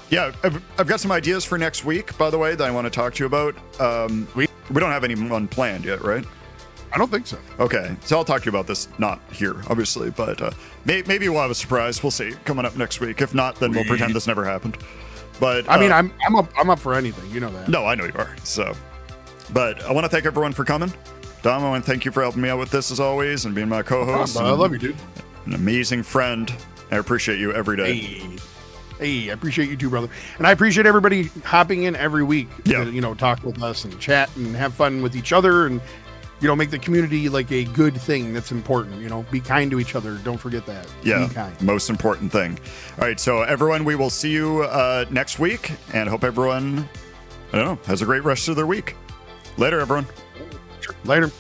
yeah, I've got some ideas for next week, by the way, that I want to talk to you about. We don't have anyone planned yet, right? I don't think so. Okay, so I'll talk to you about this, not here, obviously, but maybe we'll have a surprise. We'll see coming up next week. If not, then we'll pretend this never happened. But I mean, I'm up for anything. You know that. No, I know you are. So, but I want to thank everyone for coming. Dom, I want to thank you for helping me out with this as always and being my co-host. I love you, dude. An amazing friend. I appreciate you every day. Hey, I appreciate you too, brother. And I appreciate everybody hopping in every week to, talk with us and chat and have fun with each other and, make the community like a good thing that's important. Be kind to each other. Don't forget that. Yeah, be kind. Most important thing. All right, so everyone, we will see you next week, and hope everyone, has a great rest of their week. Later, everyone. Later.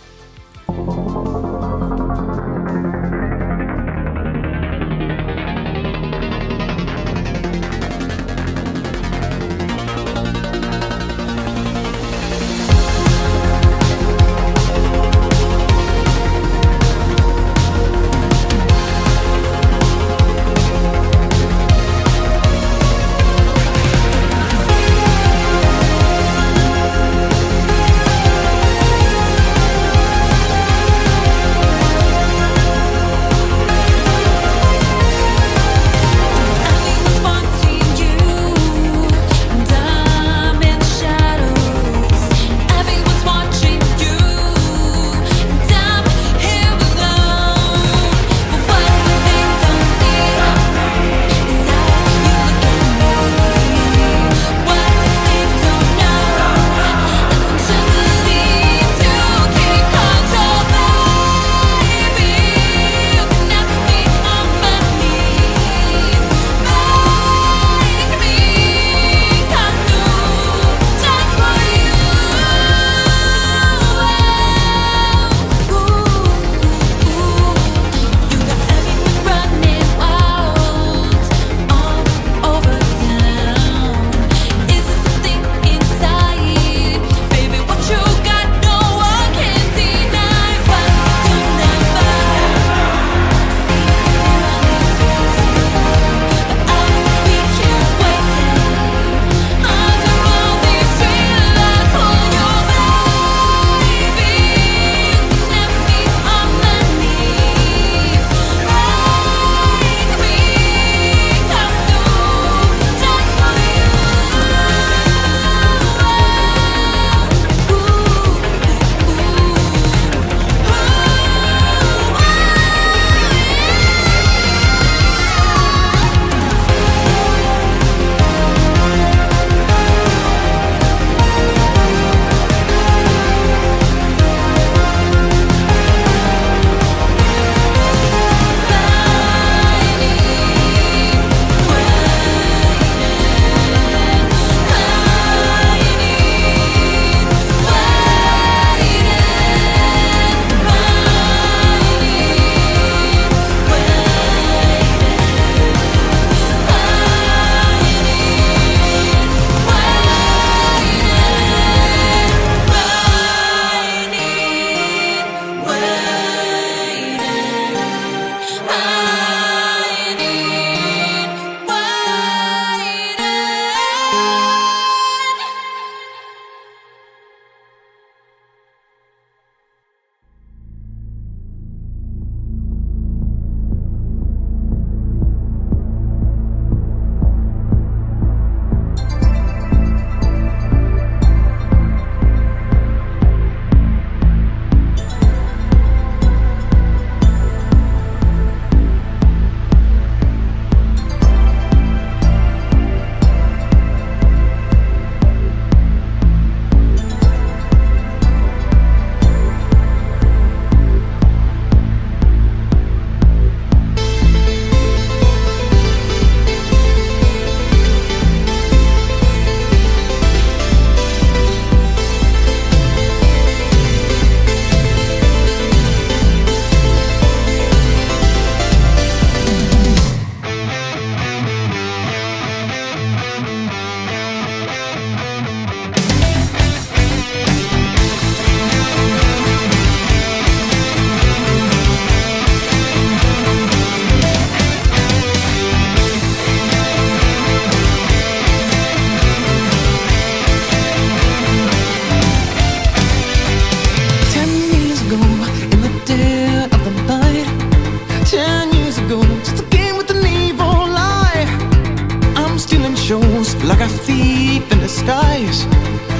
shows like a thief in disguise.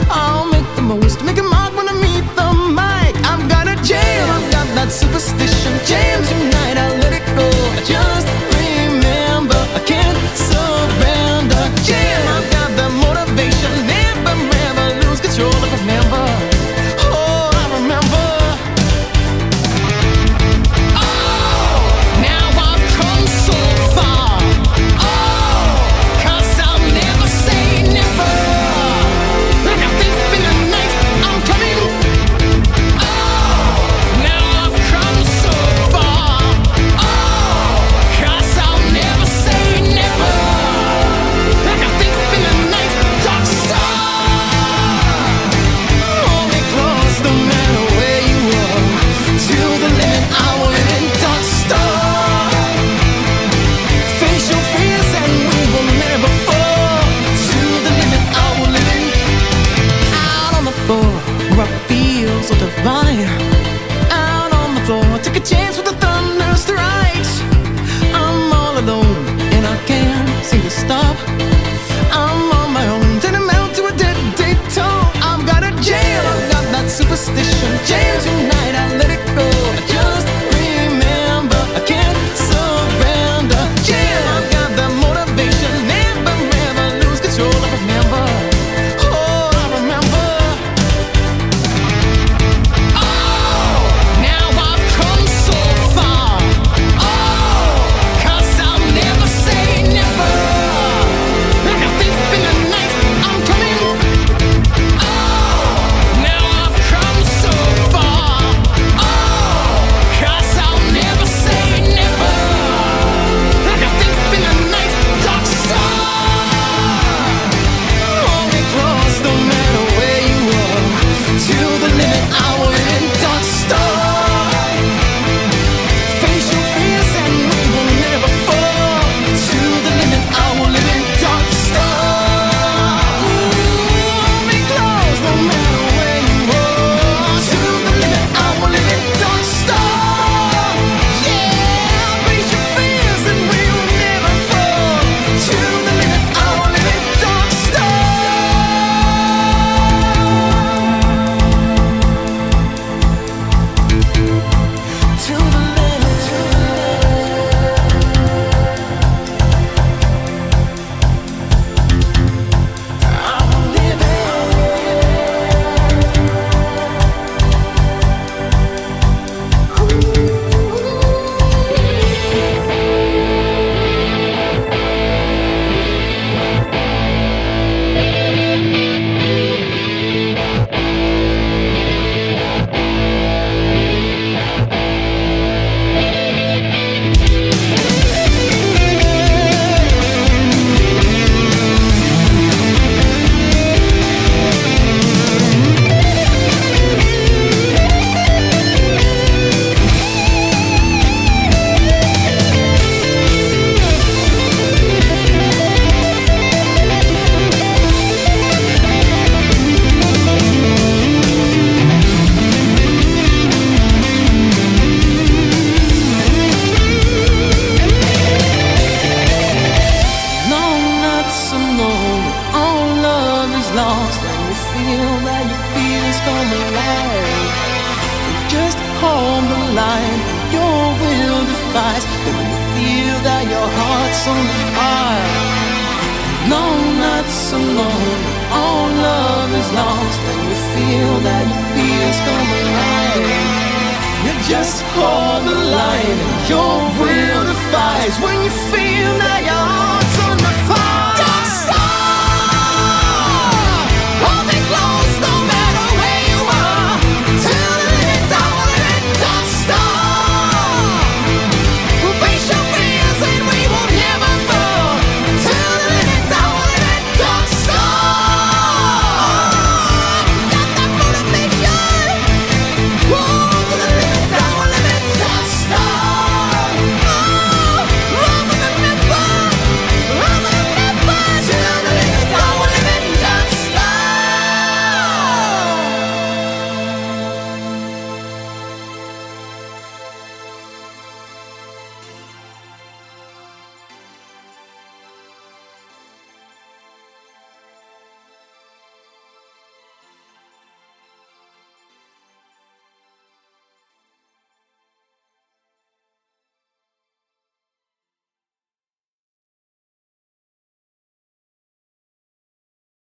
I'll make the most, make a mark when I meet the mic. I've got a jam, I've got that superstition. Jam tonight, I'll let it go. I just remember, I can't surrender. Jam, I've got the motivation. Never, never lose control. I remember, oh, I remember. Oh, now I've come so far. Oh, 'cause I'll never say never. Like a thief in the night, I'm coming. Oh, now I've come so far. Oh, 'cause I'll never say never. Like a thief in the night, dark star. Hold me close no matter where you are. To the limit, I will live in dark star. Face your fears and we will never fall. To the limit, I will live in. Out on the floor, where I feel so divine. Out on the floor, take a chance with the thunder strikes. I'm all alone and I can't seem to stop. I'm on my own, turn them out to a dead tone. I've got a jam, I've got that superstition. Jam tonight, I let it go. I just remember, I can't surrender. Jam, I've got that motivation. Never, never lose control. I remember, oh, I remember. Oh, now I've come so far. Oh, 'cause I'll never say never. Like a thief in the night, I'm coming. Oh, now I've come so far. Oh, 'cause I'll never say never. Like a thief in the night, dark star. Hold me close no matter where you are. To the limit, I will live in dark star. Face your fears and we will never fall. To the limit, I will live in dark star. Hold me close no matter where you are. To the limit, I will live in dark star. Yeah, face your fears and we will never fall. To the limit, I will live in dark star. To the limit. I will live long nights alone, all love is lost, and you feel that your fears come alive. Just hold the line, your will defies. When you feel that your heart's on fire. Long nights alone, all love is lost, and you feel that your fears come alive. You just hold the line, and your will defies. When you feel that your heart